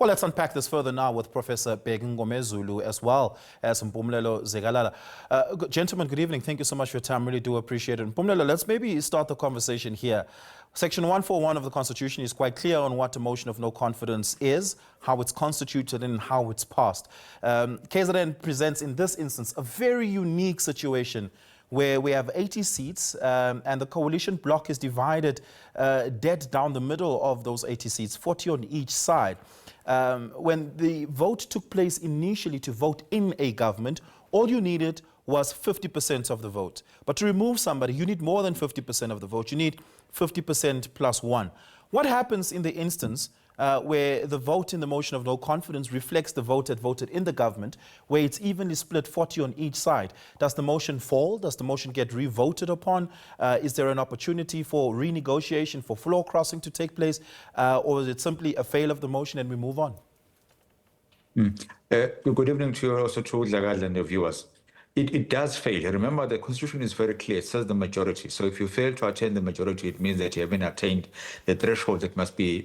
Well, let's unpack this further now with Professor Bheki Mngomezu as well as Mpumelelo Zikalala. Gentlemen, good evening. Thank you so much for your time. Really do appreciate it. Mpumelelo, let's maybe start the conversation here. Section 141 of the Constitution is quite clear on what a motion of no confidence is, how it's constituted and how it's passed. KZN presents in this instance a very unique situation where we have 80 seats and the coalition bloc is divided dead down the middle of those 80 seats, 40 on each side. When the vote took place initially to vote in a government, all you needed was 50% of the vote. But to remove somebody, you need more than 50% of the vote. You need 50% plus one. What happens in the instance where the vote in the motion of no confidence reflects the vote that voted in the government, where it's evenly split 40 on each side? Does the motion fall? Does the motion get re-voted upon? Is there an opportunity for renegotiation, for floor crossing to take place? Or is it simply a fail of the motion and we move on? Good evening to you, also to Zikalala and the viewers. It does fail. Remember, the Constitution is very clear. It says the majority. So if you fail to attain the majority, it means that you haven't attained the threshold that must be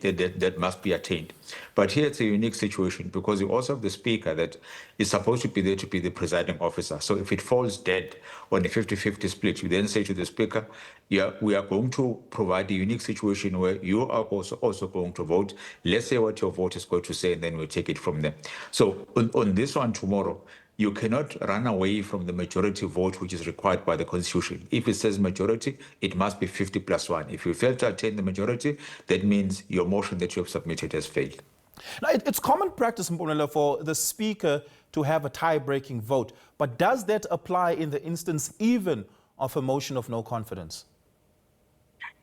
attained. But here it's a unique situation because you also have the Speaker that is supposed to be there to be the presiding officer. So if it falls dead on a 50-50 split, you then say to the Speaker, yeah, we are going to provide a unique situation where you are also going to vote. Let's say what your vote is going to say, and then we'll take it from there. So on this one tomorrow, you cannot run away from the majority vote which is required by the Constitution. If it says majority, it must be 50 plus 1. If you fail to attain the majority, that means your motion that you have submitted has failed. Now, it's common practice, Mpumelelo, for the Speaker to have a tie-breaking vote. But does that apply in the instance even of a motion of no confidence?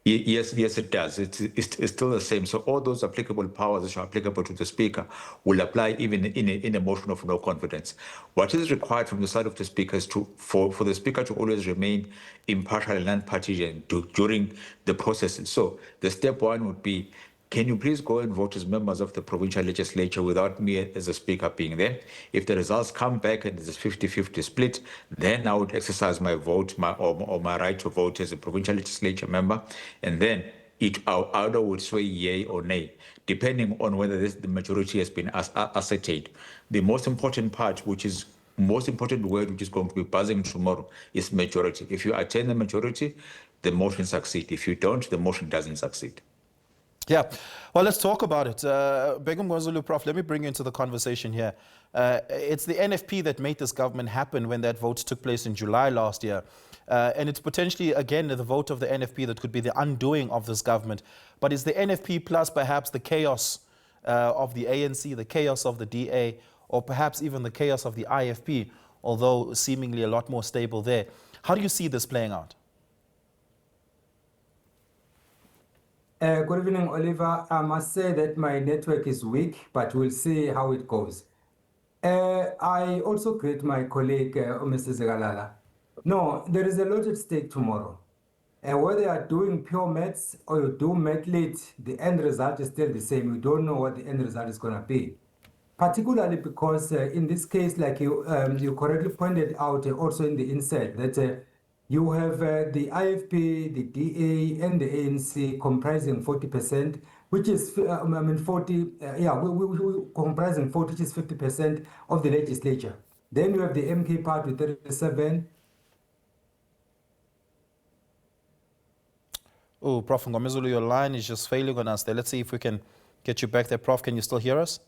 Yes, it does. It's still the same. So all those applicable powers which are applicable to the Speaker will apply even in a motion of no confidence. What is required from the side of the Speaker is for the Speaker to always remain impartial and non-partisan during the process. So the step one would be, can you please go and vote as members of the provincial legislature without me as a Speaker being there? If the results come back and it's a 50-50 split, then I would exercise my vote or my right to vote as a provincial legislature member. And then it either would sway yay or nay, depending on whether the majority has been ascertained. The most important part, which is most important word which is going to be buzzing tomorrow, is majority. If you attain the majority, the motion succeeds. If you don't, the motion doesn't succeed. Yeah, well, let's talk about it. Bheki Mngomezu, Prof, let me bring you into the conversation here. It's the NFP that made this government happen when that vote took place in July last year. And it's potentially, again, the vote of the NFP that could be the undoing of this government. But it's the NFP plus perhaps the chaos of the ANC, the chaos of the DA, or perhaps even the chaos of the IFP, although seemingly a lot more stable there. How do you see this playing out? Good evening, Oliver. I must say that my network is weak, but we'll see how it goes. I also greet my colleague, Mr. Zikalala. No, there is a lot at stake tomorrow. Whether you are doing pure maths or you do math lit, the end result is still the same. We don't know what the end result is going to be. Particularly because in this case, like you correctly pointed out also in the insert, that you have the IFP, the DA, and the ANC comprising 40%, which is, comprising 40, which is 50% of the legislature. Then you have the MK part with 37. Oh, Prof. Mngomezu, your line is just failing on us there. Let's see if we can get you back there. Prof, can you still hear us?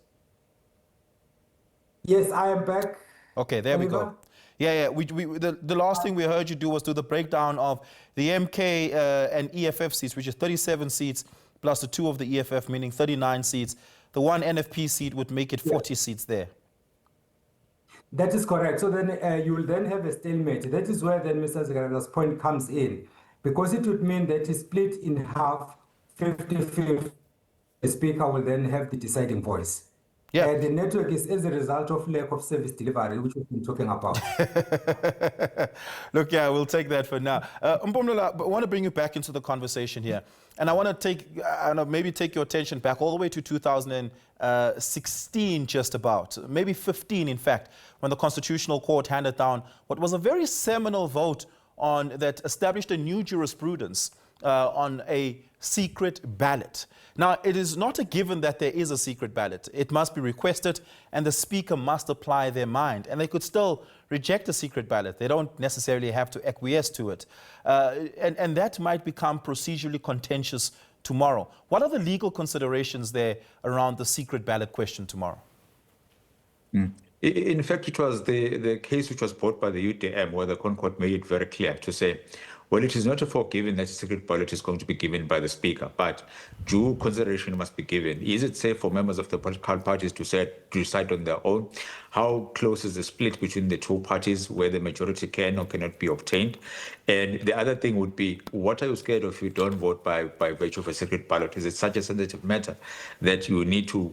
Yes, I am back. Okay, there we go. Yeah. The last thing we heard you do was do the breakdown of the MK and EFF seats, which is 37 seats, plus the 2 of the EFF, meaning 39 seats. The 1 NFP seat would make it 40 seats there. That is correct. So then you will then have a stalemate. That is where then Mr. Zikalala's point comes in, because it would mean that it's split in half, 50-50. The Speaker will then have the deciding voice. Yeah. The network is as a result of lack of service delivery, which we've been talking about. Look, yeah, we'll take that for now. Mpumelelo, I want to bring you back into the conversation here. And I want to maybe take your attention back all the way to 2016, just about, maybe 15, in fact, when the Constitutional Court handed down what was a very seminal vote that established a new jurisprudence on a secret ballot. Now, it is not a given that there is a secret ballot. It must be requested, and the Speaker must apply their mind. And they could still reject a secret ballot. They don't necessarily have to acquiesce to it. And that might become procedurally contentious tomorrow. What are the legal considerations there around the secret ballot question tomorrow? In fact, it was the case which was brought by the UTM where the Court made it very clear to say, well, it is not a given that a secret ballot is going to be given by the Speaker, but due consideration must be given. Is it safe for members of the political parties to decide on their own? How close is the split between the two parties where the majority can or cannot be obtained? And the other thing would be, what are you scared of if you don't vote by virtue of a secret ballot? Is it such a sensitive matter that you need to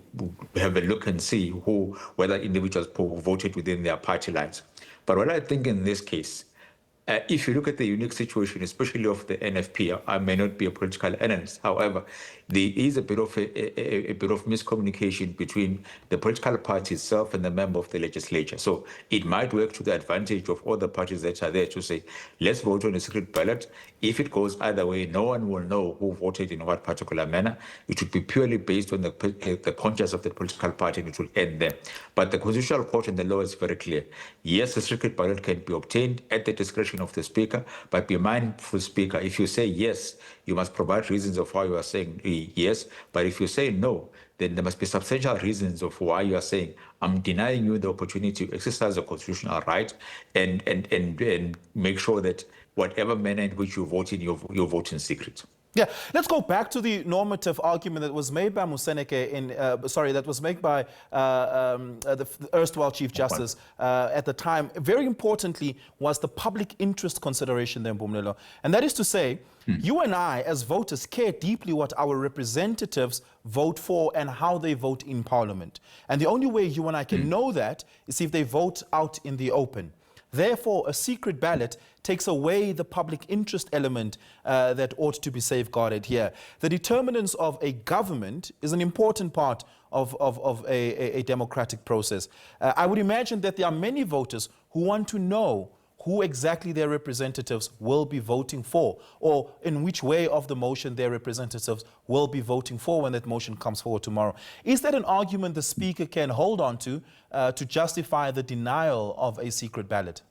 have a look and see whether individuals voted within their party lines? But what I think in this case, if you look at the unique situation, especially of the NFP, I may not be a political analyst. However, there is a bit of miscommunication between the political party itself and the member of the legislature. So it might work to the advantage of all the parties that are there to say, let's vote on a secret ballot. If it goes either way, no one will know who voted in what particular manner. It would be purely based on the conscience of the political party, and it will end there. But the Constitutional Court and the law is very clear. Yes, a secret ballot can be obtained at the discretion of the Speaker, but be mindful, Speaker, if you say yes, you must provide reasons of why you are saying yes. But if you say no, then there must be substantial reasons of why you are saying, I'm denying you the opportunity to exercise a constitutional right and make sure that whatever manner in which you vote in, you vote in secret. Yeah, let's go back to the normative argument that was made by that was made by the erstwhile Chief Justice at the time. Very importantly was the public interest consideration there, Mpumelelo. And that is to say, you and I, as voters, care deeply what our representatives vote for and how they vote in Parliament. And the only way you and I can know that is if they vote out in the open. Therefore, a secret ballot takes away the public interest element that ought to be safeguarded here. The determinants of a government is an important part of a democratic process. I would imagine that there are many voters who want to know who exactly their representatives will be voting for, or in which way of the motion their representatives will be voting for when that motion comes forward tomorrow. Is that an argument the Speaker can hold on to justify the denial of a secret ballot?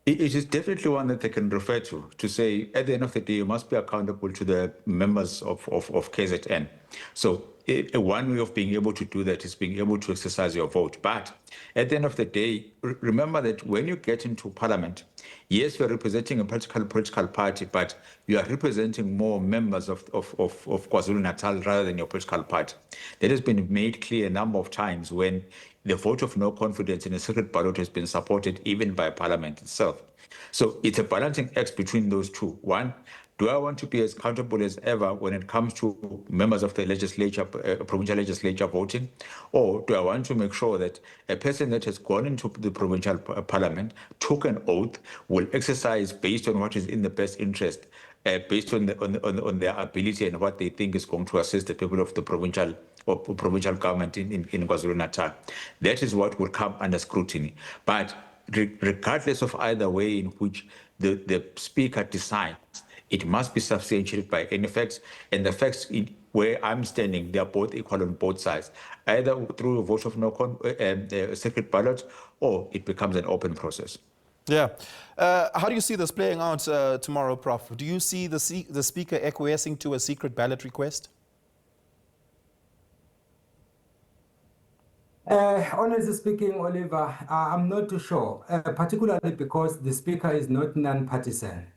It is definitely one that they can refer to say, at the end of the day, you must be accountable to the members of KZN. So one way of being able to do that is being able to exercise your vote. But at the end of the day, remember that when you get into Parliament, yes, you're representing a political party, but you are representing more members of KwaZulu-Natal rather than your political party. That has been made clear a number of times when the vote of no confidence in a secret ballot has been supported even by Parliament itself. So it's a balancing act between those two. One, do I want to be as accountable as ever when it comes to members of the legislature, provincial legislature voting? Or do I want to make sure that a person that has gone into the provincial parliament, took an oath, will exercise based on what is in the best interest, based on their ability and what they think is going to assist the people of the provincial government in KwaZulu-Natal? That is what will come under scrutiny. But regardless of either way in which the Speaker decides, it must be substantiated by any facts, and the facts where I'm standing, they are both equal on both sides, either through a vote of no secret ballot, or it becomes an open process. Yeah. How do you see this playing out tomorrow, Prof? Do you see the Speaker acquiescing to a secret ballot request? Honestly speaking, Oliver, I'm not too sure, particularly because the Speaker is not non-partisan.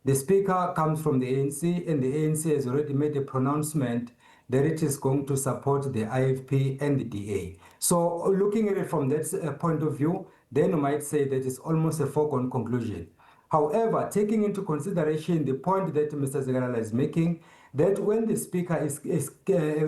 The Speaker comes from the ANC, and the ANC has already made a pronouncement that it is going to support the IFP and the DA. So looking at it from that point of view, then you might say that it's almost a foregone conclusion. However, taking into consideration the point that Mr. Zikalala is making, that when the Speaker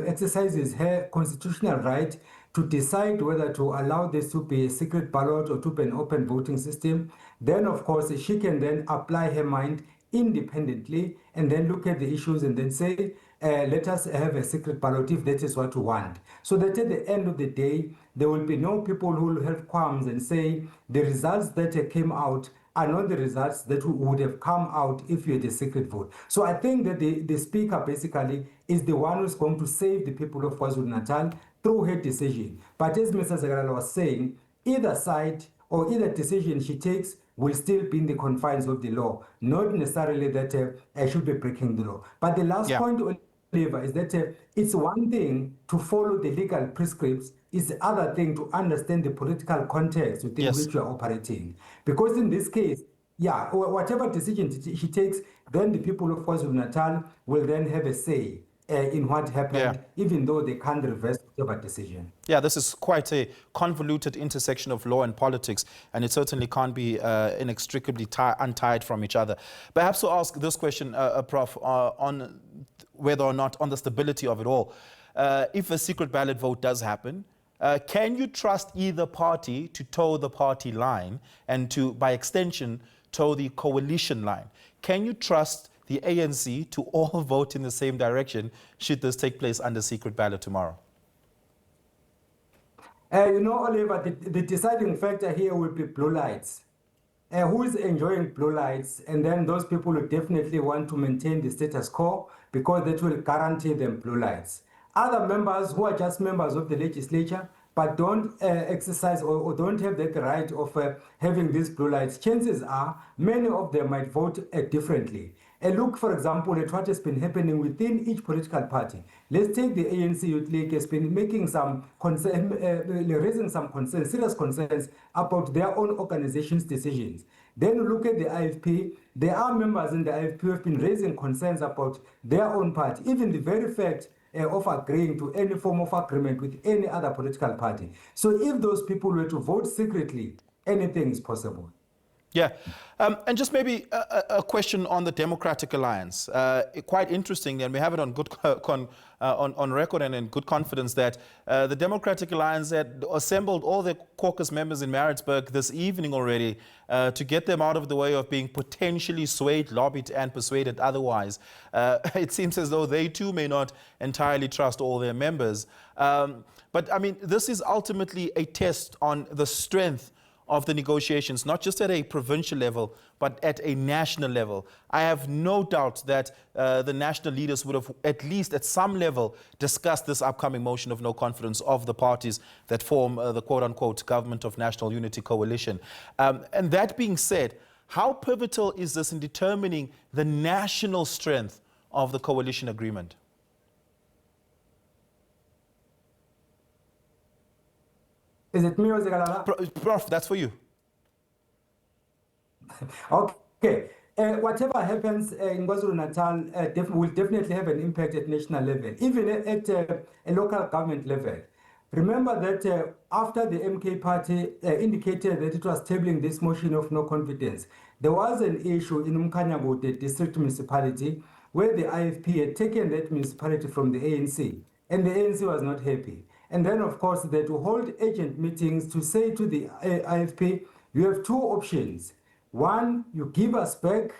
exercises her constitutional right to decide whether to allow this to be a secret ballot or to be an open voting system, then of course she can then apply her mind independently and then look at the issues and then say, let us have a secret ballot if that is what we want. So that at the end of the day, there will be no people who will have qualms and say the results that came out are not the results that would have come out if you had a secret vote. So I think that the speaker basically is the one who's going to save the people of KwaZulu-Natal through her decision. But as Mr. Zikalala was saying, either side or either decision she takes will still be in the confines of the law, not necessarily that I should be breaking the law. But the last point, Oliver, is that it's one thing to follow the legal prescripts, it's the other thing to understand the political context within which you are operating. Because in this case, whatever decision she takes, then the people of KwaZulu-Natal will then have a say in what happened, even though they can't reverse whatever decision. Yeah, this is quite a convoluted intersection of law and politics, and it certainly can't be inextricably untied from each other. Perhaps to ask this question, Prof, on whether or not on the stability of it all. If a secret ballot vote does happen, can you trust either party to toe the party line and to, by extension, toe the coalition line? Can you trust the ANC to all vote in the same direction should this take place under secret ballot tomorrow? Oliver, the deciding factor here will be blue lights. Who is enjoying blue lights? And then those people will definitely want to maintain the status quo because that will guarantee them blue lights. Other members who are just members of the legislature but don't exercise or don't have that right of having these blue lights, chances are many of them might vote differently. Look, for example, at what has been happening within each political party. Let's take the ANC Youth League has been making some raising some concerns, serious concerns about their own organization's decisions. Then look at the IFP. There are members in the IFP who have been raising concerns about their own party, even the very fact of agreeing to any form of agreement with any other political party. So if those people were to vote secretly, anything is possible. Yeah, and just maybe a question on the Democratic Alliance. Quite interesting, and we have it on good on record and in good confidence that the Democratic Alliance had assembled all their caucus members in Maritzburg this evening already to get them out of the way of being potentially swayed, lobbied, and persuaded otherwise. It seems as though they too may not entirely trust all their members. But I mean, this is ultimately a test on the strength of the negotiations, not just at a provincial level, but at a national level. I have no doubt that the national leaders would have, at least at some level, discussed this upcoming motion of no confidence of the parties that form the quote-unquote Government of National Unity Coalition. And that being said, how pivotal is this in determining the national strength of the coalition agreement? Is it me or Zikalala? Prof, that's for you. Okay. Whatever happens in KwaZulu-Natal will definitely have an impact at national level, even at a local government level. Remember that after the MK party indicated that it was tabling this motion of no confidence, there was an issue in uMkhonto, the district municipality, where the IFP had taken that municipality from the ANC, and the ANC was not happy. And then, of course, they had to hold urgent meetings to say to the IFP, you have two options. One, you give us back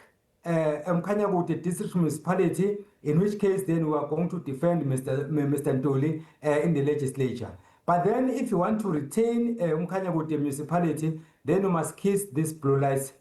uMkhonto, the district municipality, in which case then we are going to defend Mr. Ntuli in the legislature. But then if you want to retain uMkhonto, the municipality, then you must kiss these blue lights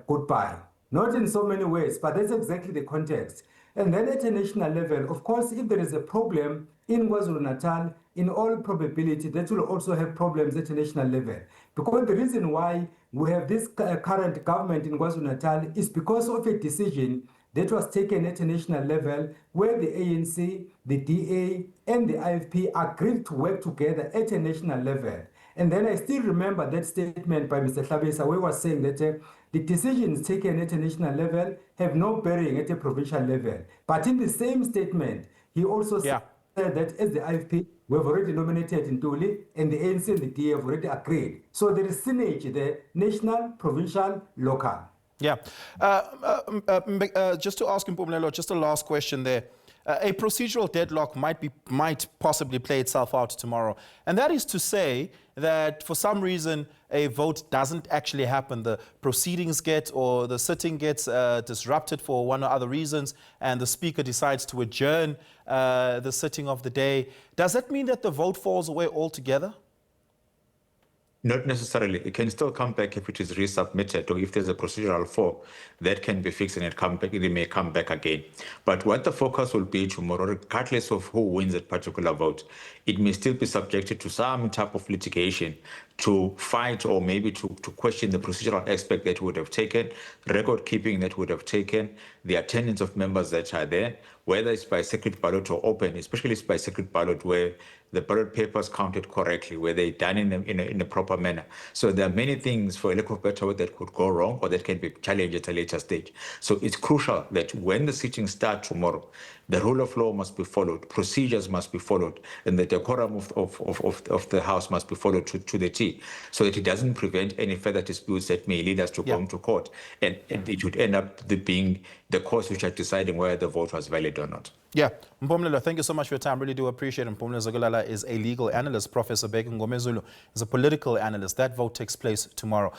goodbye. Not in so many ways, but that's exactly the context. And then at a national level, of course, if there is a problem in KwaZulu-Natal, in all probability, that will also have problems at a national level. Because the reason why we have this current government in KwaZulu-Natal is because of a decision that was taken at a national level where the ANC, the DA, and the IFP agreed to work together at a national level. And then I still remember that statement by Mr. Hlabisa, where he was saying that the decisions taken at a national level have no bearing at a provincial level. But in the same statement, he also said that as the IFP, we have already nominated Ntuli, and the ANC and the DA have already agreed. So there is synergy there, national, provincial, local. Yeah. Just to ask Mpumelelo, just a last question there. A procedural deadlock might possibly play itself out tomorrow. And that is to say that for some reason a vote doesn't actually happen. The proceedings or the sitting gets disrupted for one or other reasons, and the speaker decides to adjourn the sitting of the day. Does that mean that the vote falls away altogether? Not necessarily. It can still come back if it is resubmitted or if there's a procedural flaw that can be fixed and it may come back again. But what the focus will be tomorrow, regardless of who wins that particular vote, it may still be subjected to some type of litigation to fight or maybe to question the procedural aspect that would have taken, record keeping that would have taken, the attendance of members that are there, whether it's by secret ballot or open, especially it's by secret ballot where the ballot papers counted correctly, where they're done in a proper manner. So there are many things, for a lack of better word, that could go wrong or that can be challenged at a later stage. So it's crucial that when the sitting starts tomorrow, the rule of law must be followed, procedures must be followed, and the decorum of the House must be followed to the T, so that it doesn't prevent any further disputes that may lead us to going to court. And it would end up being the courts which are deciding whether the vote was valid or not. Yeah, Mpumelelo, thank you so much for your time. Really do appreciate it. Mpumelelo Zikalala is a legal analyst. Professor Bheki Mngomezu is a political analyst. That vote takes place tomorrow.